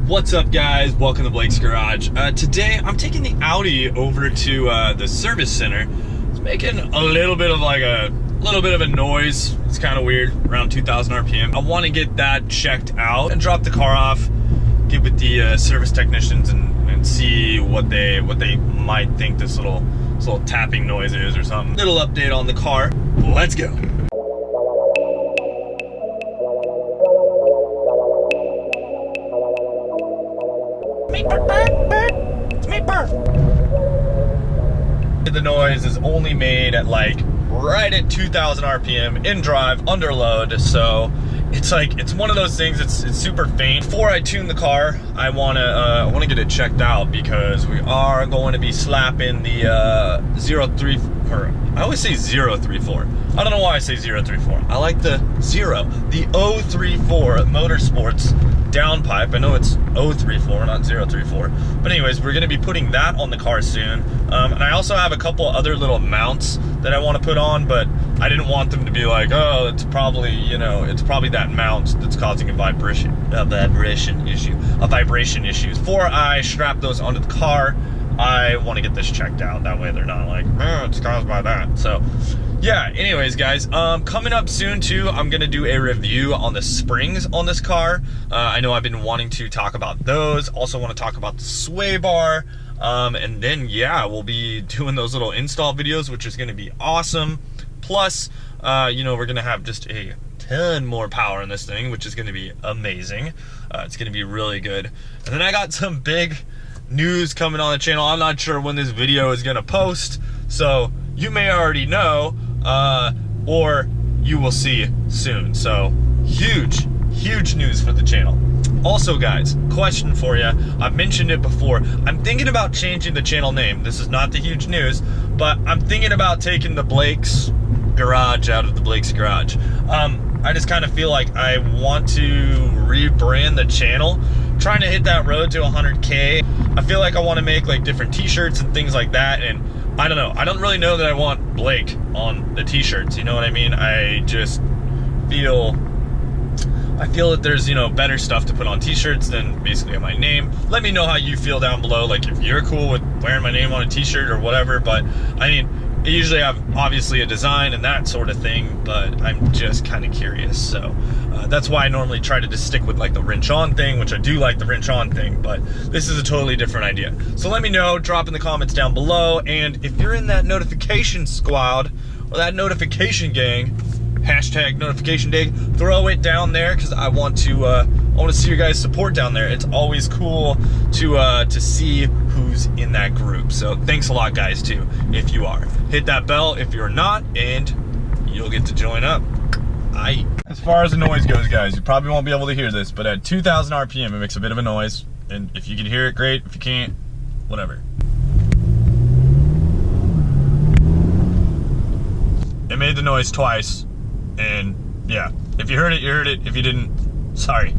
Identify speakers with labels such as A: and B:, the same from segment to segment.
A: What's up, guys? Welcome to Blake's Garage. Today I'm taking the Audi over to the service center. It's making a little bit of a noise. It's kind of weird, around 2,000 RPM. I want to get that checked out and drop the car off, get with the service technicians and see what they might think this little tapping noise is or something. Little update on the car. Let's go. The noise is only made at right at 2,000 RPM in drive under load, so it's one of those things. It's super faint. Before I tune the car, I wanna get it checked out because we are going to be slapping the 034. I always say 034. I don't know why I say 034. I like the 034 Motorsports downpipe. I know it's 034, not 034. But anyways, we're gonna be putting that on the car soon. And I also have a couple other little mounts that I want to put on, but I didn't want them to be like, oh, it's probably that mount that's causing a vibration issue. Before I strap those onto the car, I want to get this checked out. That way they're not like, oh, it's caused by that. So yeah, anyways, guys, coming up soon too, I'm gonna do a review on the springs on this car. I know I've been wanting to talk about those. Also want to talk about the sway bar. And then yeah, we'll be doing those little install videos, which is gonna be awesome. Plus, we're gonna have just a ton more power in this thing, which is gonna be amazing. It's gonna be really good. And then I got some big news coming on the channel. I'm not sure when this video is gonna post, so you may already know, or you will see soon. So huge news for the channel. Also, guys, question for you. I've mentioned it before. I'm thinking about changing the channel name. This is not the huge news, but I'm thinking about taking the Blake's Garage out of the Blake's Garage. I just kind of feel like I want to rebrand the channel, trying to hit that road to 100K. I feel like I want to make like different t-shirts and things like that, and I don't know. I don't really know that I want Blake on the t-shirts, you know what I mean? I just feel that there's, better stuff to put on t-shirts than basically my name. Let me know how you feel down below, like if you're cool with wearing my name on a t-shirt or whatever. But I mean, I usually have obviously a design and that sort of thing, but I'm just kind of curious. So that's why I normally try to just stick with like the wrench on thing, which I do like the wrench on thing, but this is a totally different idea. So let me know, drop in the comments down below. And if you're in that notification squad or that notification gang, hashtag notification day, throw it down there, because I want to see your guys' support down there. It's always cool to see who's in that group. So thanks a lot, guys, too, if you are. Hit that bell if you're not, and you'll get to join up. As far as the noise goes, guys, you probably won't be able to hear this, but at 2,000 RPM it makes a bit of a noise, and if you can hear it, great. If you can't, whatever. It made the noise twice. And yeah, if you heard it, you heard it. If you didn't, sorry.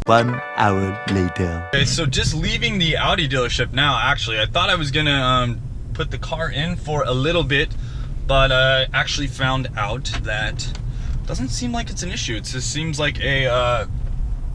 B: 1 hour later.
A: Okay, so just leaving the Audi dealership now. Actually, I thought I was gonna put the car in for a little bit, but I actually found out that it doesn't seem like it's an issue. It just seems like a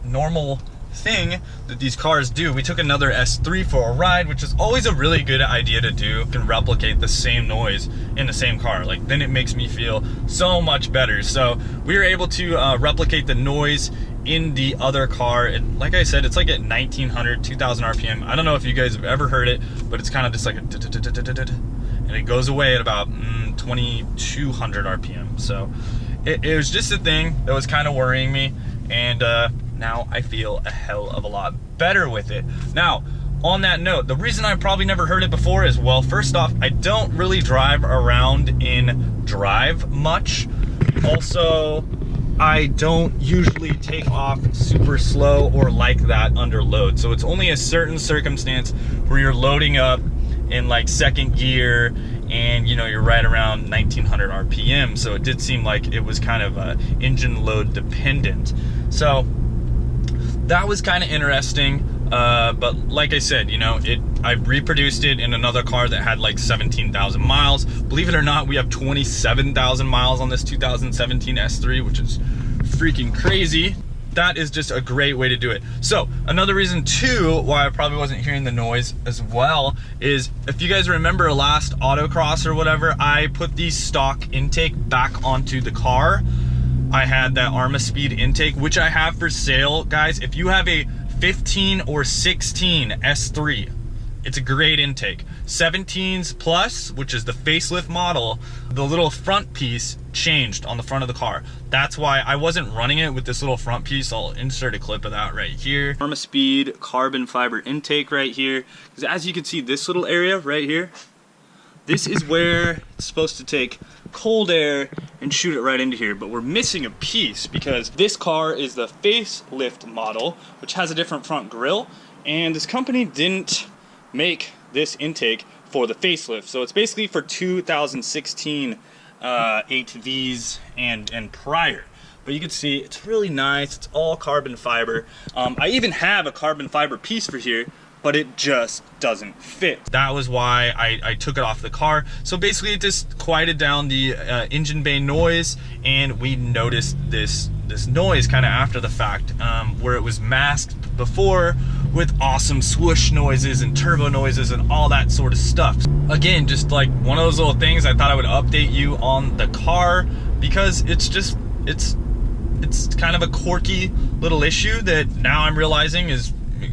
A: normal thing that these cars do. We took another S3 for a ride, which is always a really good idea to do. You can replicate the same noise in the same car. Like, then it makes me feel so much better. So we were able to replicate the noise in the other car, and like I said, it's like at 1900, 2000 RPM. I don't know if you guys have ever heard it, but it's kind of just like a and it goes away at about 2200 RPM. So it was just a thing that was kind of worrying me, and now I feel a hell of a lot better with it. Now, on that note, the reason I probably never heard it before is, well, first off, I don't really drive around in drive much. Also, I don't usually take off super slow or like that under load. So it's only a certain circumstance where you're loading up in like second gear and you're right around 1900 RPM. So it did seem like it was kind of engine load dependent. So that was kind of interesting, but like I said, I reproduced it in another car that had like 17,000 miles. Believe it or not, we have 27,000 miles on this 2017 S3, which is freaking crazy. that is just a great way to do it. So another reason too why I probably wasn't hearing the noise as well is, if you guys remember last autocross or whatever, I put the stock intake back onto the car. I had that Arma-Speed intake, which I have for sale, guys. If you have a 15 or 16 S3, it's a great intake. 17s plus, which is the facelift model, the little front piece changed on the front of the car. That's why I wasn't running it with this little front piece. I'll insert a clip of that right here. Arma-Speed carbon fiber intake right here. Because as you can see, this little area right here, this is where it's supposed to take cold air and shoot it right into here, but we're missing a piece because this car is the facelift model, which has a different front grille, and this company didn't make this intake for the facelift. So it's basically for 2016 ATVs and prior. But you can see it's really nice. It's all carbon fiber. I even have a carbon fiber piece for here, but it just doesn't fit. That was why I took it off the car. So basically it just quieted down the engine bay noise, and we noticed this noise kind of after the fact, where it was masked before with awesome swoosh noises and turbo noises and all that sort of stuff. Again, just like one of those little things I thought I would update you on the car, because it's kind of a quirky little issue that now I'm realizing is,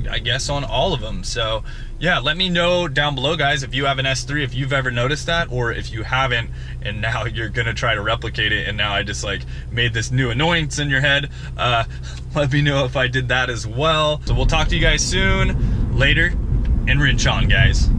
A: I guess, on all of them. So yeah, let me know down below, guys, if you have an S3, if you've ever noticed that, or if you haven't and now you're gonna try to replicate it and now I just like made this new annoyance in your head. Let me know if I did that as well. So we'll talk to you guys soon. Later, and rinse on, guys.